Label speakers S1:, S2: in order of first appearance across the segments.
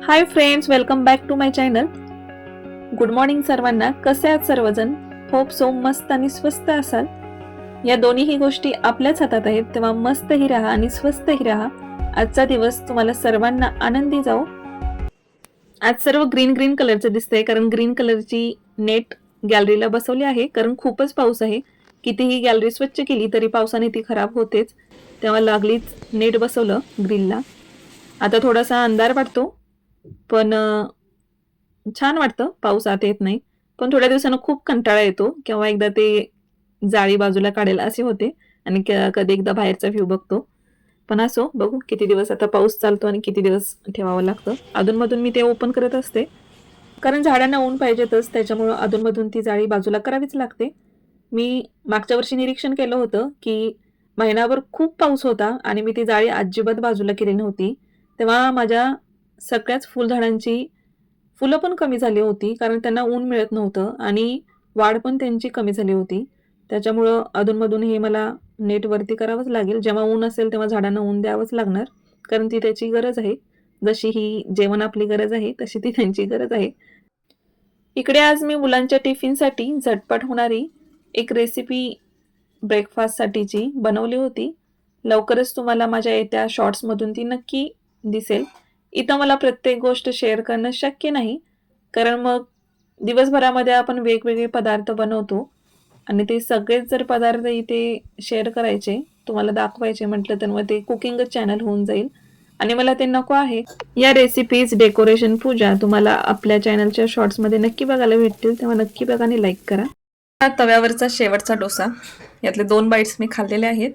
S1: High friends, welcome back to my channel. Good morning सर्वांना. कसे आहात सर्वजण? होप सो मस्त आणि स्वस्त असाल. या दोन्हीही गोष्टी आपल्याच हातात आहेत, तेव्हा मस्तही राहा आणि स्वस्तही राहा. आजचा दिवस तुम्हाला सर्वांना आनंदी जाओ. आज सर्व ग्रीन ग्रीन कलरचं दिसतंय, कारण ग्रीन कलरची नेट गॅलरीला बसवली आहे, कारण खूपच पाऊस आहे. कितीही गॅलरी स्वच्छ केली तरी पावसाने ती खराब होतेच, तेव्हा लागलीच नेट बसवलं ग्रिलला. आता थोडासा अंधार वाटतो, पण छान वाटतं पाऊस आत येत नाही. पण थोड्या दिवसानं खूप कंटाळा येतो, केव्हा एकदा ते जाळी बाजूला काढेल असे होते आणि कधी एकदा बाहेरचा व्ह्यू बघतो. पण असो, बघू किती दिवस आता पाऊस चालतो आणि किती दिवस ठेवावं लागतं. अधूनमधून मी ते ओपन करत असते, कारण झाडांना ऊन पाहिजेतच, त्याच्यामुळं अधूनमधून ती जाळी बाजूला करावीच लागते. मी मागच्या वर्षी निरीक्षण केलं होतं, की महिनाभर खूप पाऊस होता आणि मी ती जाळी अजिबात बाजूला केली नव्हती. तेव्हा माझ्या सगळ्याच फुलझाडांची फुलं पण कमी झाली होती, कारण त्यांना ऊन मिळत नव्हतं आणि वाढ पण त्यांची कमी झाली होती. त्याच्यामुळं अधूनमधून हे मला नेटवरती करावंच लागेल. जेव्हा ऊन असेल तेव्हा झाडांना ऊन द्यावंच लागणार, कारण ती त्याची गरज आहे. जशी ही जेवण आपली गरज आहे, तशी ती त्यांची गरज आहे. इकडे आज मी मुलांच्या टिफिनसाठी झटपट होणारी एक रेसिपी ब्रेकफास्टसाठीची बनवली होती. लवकरच तुम्हाला माझ्या येत्या शॉर्ट्समधून ती नक्की दिसेल. इथं मला प्रत्येक गोष्ट शेअर करणं शक्य नाही, कारण मग दिवसभरामध्ये आपण वेगवेगळे पदार्थ बनवतो आणि ते सगळेच जर पदार्थ इथे शेअर करायचे, तुम्हाला दाखवायचे म्हटलं तर मग ते कुकिंगच चॅनल होऊन जाईल आणि मला ते नको आहे. या रेसिपीज, डेकोरेशन, पूजा तुम्हाला आपल्या चॅनलच्या शॉर्ट्समध्ये नक्की बघायला भेटतील, तेव्हा नक्की बघा आणि लाईक करा. हा तव्यावरचा शेवटचा डोसा, यातले 2 बाईट्स मी खाल्लेले आहेत,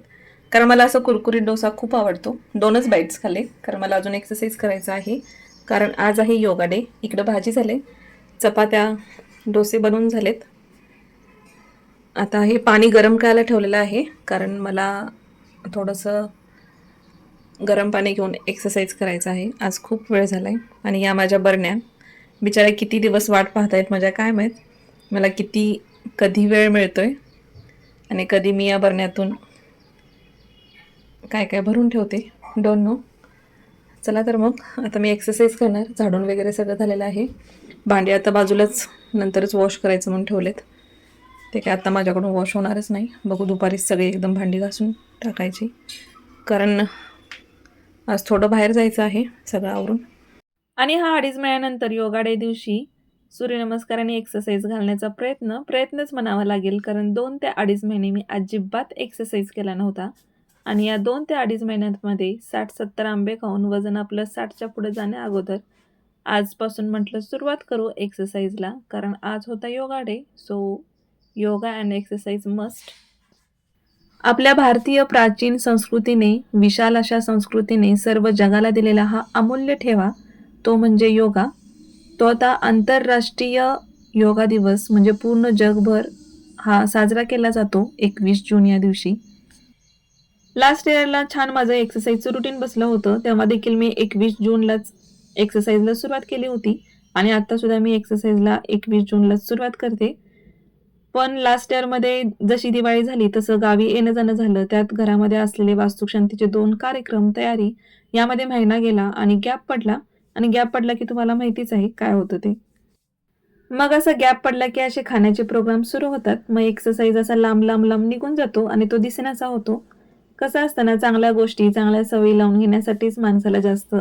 S1: कारण मला असं कुरकुरीत डोसा खूप आवडतो. 2च बाईट्स खाल्ले, कारण मला अजून एक्सरसाइज करायचा आहे, कारण आज आहे योगा डे. इकडं भाजी झाले, चपात्या, डोसे बनवून झालेत. आता हे पाणी गरम करायला ठेवलेलं आहे, कारण मला थोडंसं गरम पाणी घेऊन एक्सरसाइज करायचं आहे. आज खूप वेळ झाला आहे आणि या माझ्या बरण्या बिचाऱ्या किती दिवस वाट पाहतायत माझ्या, काय माहीत मला कधी वेळ मिळतोय आणि कधी मी या बरण्यातून काय काय भरून ठेवते, डोंट नो. चला तर मग आता मी एक्सरसाइज करणार. झाडून वगैरे सगळं झालेलं आहे. भांडी आता बाजूलाच नंतरच वॉश करायचं म्हणून ठेवलेत. ते काय आता माझ्याकडून वॉश होणारच नाही. बघू दुपारीच सगळे एकदम भांडी घासून टाकायची, कारण आज थोडं बाहेर जायचं आहे सगळं आवरून. आणि हा 2.5 महिन्यानंतर योगा डे दिवशी सूर्यनमस्कार आणि एक्सरसाइज घालण्याचा प्रयत्नच म्हणावा लागेल, कारण 2 ते 2.5 महिने मी अजिबात एक्सरसाइज केला नव्हता आणि या 2 ते 2.5 महिन्यांमध्ये 60-70 आंबे खाऊन वजन आपलं 60च्या पुढे जाण्या अगोदर आजपासून म्हटलं सुरुवात करू एक्सरसाइजला, कारण आज होता yoga day. So yoga and exercise must. आपल्या भारतीय प्राचीन संस्कृतीने, विशाल अशा संस्कृतीने सर्व जगाला दिलेला हा अमूल्य ठेवा, तो म्हणजे योगा. तो आता आंतरराष्ट्रीय योगा दिवस म्हणजे पूर्ण जगभर हा साजरा केला जातो 21 जून या दिवशी. लास्ट इयरला छान माझं एक्सरसाइजचं रुटीन बसलं होतं, तेव्हा देखील मी 21 जूनलाच एक्सरसाइजला सुरुवात केली होती आणि आता सुद्धा मी एक्सरसाइजला 21 जूनलाच सुरुवात करते. पण लास्ट इयरमध्ये जशी दिवाळी झाली तसं गावी येणं जाणं झालं, त्यात घरामध्ये असलेले वास्तुशांतीचे 2 कार्यक्रम, तयारी, यामध्ये महिना गेला आणि गॅप पडला. आणि गॅप पडला की तुम्हाला माहितीच आहे काय होतं ते. मग असं गॅप पडला की असे खाण्याचे प्रोग्राम सुरू होतात. मग एक्सरसाइज असा लांब लांब लांब निघून जातो आणि तो दिसेनासा होतो. कसं असतं ना, चांगल्या गोष्टी, चांगल्या सवयी लावून घेण्यासाठीच माणसाला जास्त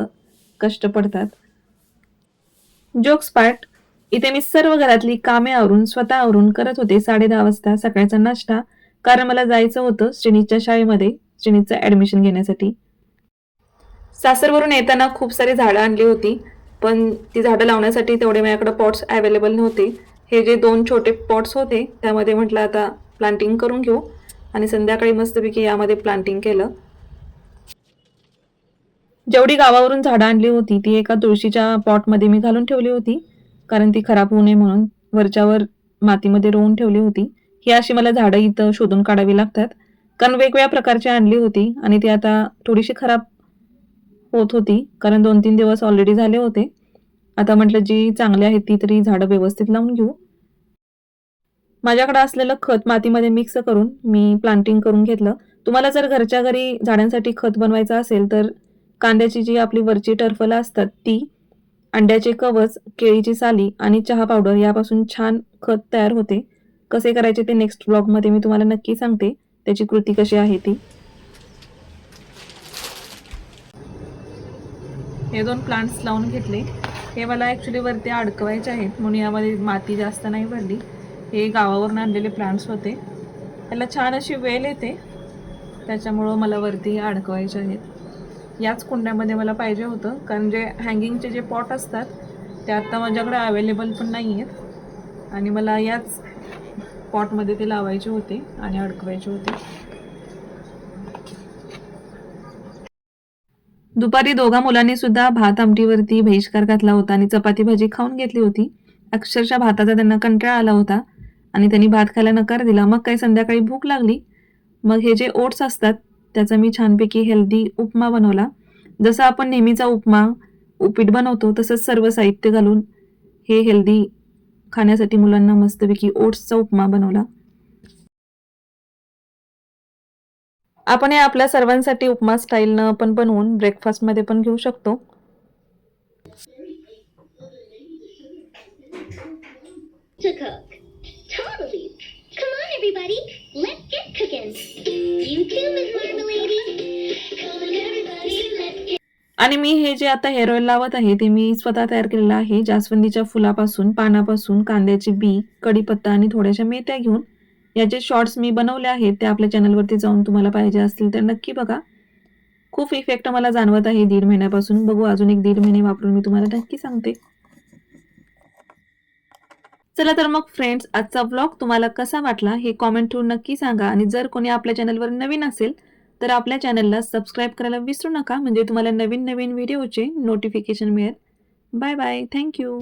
S1: कष्ट पडतात. जोक्स पार्ट, इथे मी सर्व घरातली कामे आवरून, स्वतः आवरून करत होते 10:30 वाजता सकाळचा नाश्ता, कारण मला जायचं होतं श्रेणीच्या शाळेमध्ये, श्रेणीचं ॲडमिशन घेण्यासाठी. सासरवरून येताना खूप सारी झाडं आणली होती, पण ती झाडं लावण्यासाठी तेवढे माझ्याकडे पॉट्स अवेलेबल नव्हते. हे जे 2 छोटे पॉट्स होते, त्यामध्ये म्हटलं आता प्लांटिंग करून घेऊ आणि संध्याकाळी मस्तपैकी यामध्ये प्लांटिंग केलं. जेवढी गावावरून झाडं आणली होती ती एका तुळशीच्या पॉटमध्ये मी घालून ठेवली होती, कारण ती खराब होऊ नये म्हणून वरच्यावर मातीमध्ये रोवून ठेवली होती. ही अशी मला झाडं इथं शोधून काढावी लागतात, कारण वेगवेगळ्या प्रकारची आणली होती आणि ती आता थोडीशी खराब होत होती, कारण 2-3 दिवस ऑलरेडी झाले होते. आता म्हटलं जी चांगली आहेत ती तरी झाडं व्यवस्थित लावून घेऊ. माझ्याकडे असलेलं खत मातीमध्ये मिक्स करून मी प्लांटिंग करून घेतलं. तुम्हाला जर घरच्या घरी झाडांसाठी खत बनवायचं असेल तर कांद्याची जी आपली वरची टरफलं असतात ती, अंड्याचे कवच, केळीची साली आणि चहा पावडर यापासून छान खत तयार होते. कसे करायचे ते नेक्स्ट ब्लॉगमध्ये मी तुम्हाला नक्की सांगते. त्याची कृती कशी आहे ती. हे 2 प्लांट्स लावून घेतले. हे मला ॲक्च्युली वरती अडकवायचे आहेत म्हणून यामध्ये माती जास्त नाही भरली. हे गावावरून आणलेले प्लांट्स होते. त्याला छान अशी वेल येते, त्याच्यामुळं मला वरती अडकवायचे आहेत. याच कुंड्यामध्ये मला पाहिजे होतं, कारण जे हँगिंगचे जे पॉट असतात ते आत्ता माझ्याकडे अवेलेबल पण नाही आहेत आणि मला याच पॉटमध्ये ते लावायचे होते आणि अडकवायचे होते. दुपारी दोघा मुलांनी सुद्धा भात आमटीवरती बहिष्कार घातला होता आणि चपाती भाजी खाऊन घेतली होती. अक्षरशः भाताचा त्यांना कंटाळा आला होता आणि त्यांनी भात खायला नकार दिला. मग काही संध्याकाळी भूक लागली. मग हे जे ओट्स असतात त्याचा मी छानपैकी हेल्दी उपमा बनवला. जसं आपण नेहमीचा उपमा, उपीट बनवतो तसंच सर्व साहित्य घालून हे हेल्दी खाण्यासाठी मुलांना मस्तपैकी ओट्सचा उपमा बनवला. आपण हे आपल्या सर्वांसाठी उपमा स्टाईलनं आपण बनवून ब्रेकफास्टमध्ये पण घेऊ शकतो.
S2: To cook. Totally. Come on, everybody. Let's get cooking. You too, Miss Marmalady. Come on, everybody. Let's get.
S1: आणि मी हे जे आता हेअर ऑइल लावत आहे ते मी स्वतः तयार केलेलं आहे. जास्वंदीच्या फुलापासून, पानापासून, कांद्याची बी, कढीपत्ता आणि थोड्याशा मेथ्या घेऊन याचे शॉर्ट्स मी बनवले आहेत. ते आपल्या चॅनलवरती जाऊन तुम्हाला पाहिजे असतील तर नक्की बघा. खूप इफेक्ट मला जाणवत आहे 1.5 महिन्यापासून. बघू अजून 1-1.5 महिने वापरून मी तुम्हाला नक्की सांगते. चला तर मग फ्रेंड्स, आजचा व्लॉग तुम्हाला कसा वाटला हे कॉमेंट करून नक्की सांगा आणि जर कोणी आपल्या चॅनलवर नवीन असेल तर आपल्या चॅनलला सबस्क्राईब करायला विसरू नका, म्हणजे तुम्हाला नवीन नवीन व्हिडिओचे नोटिफिकेशन मिळेल. Bye bye. थँक्यू.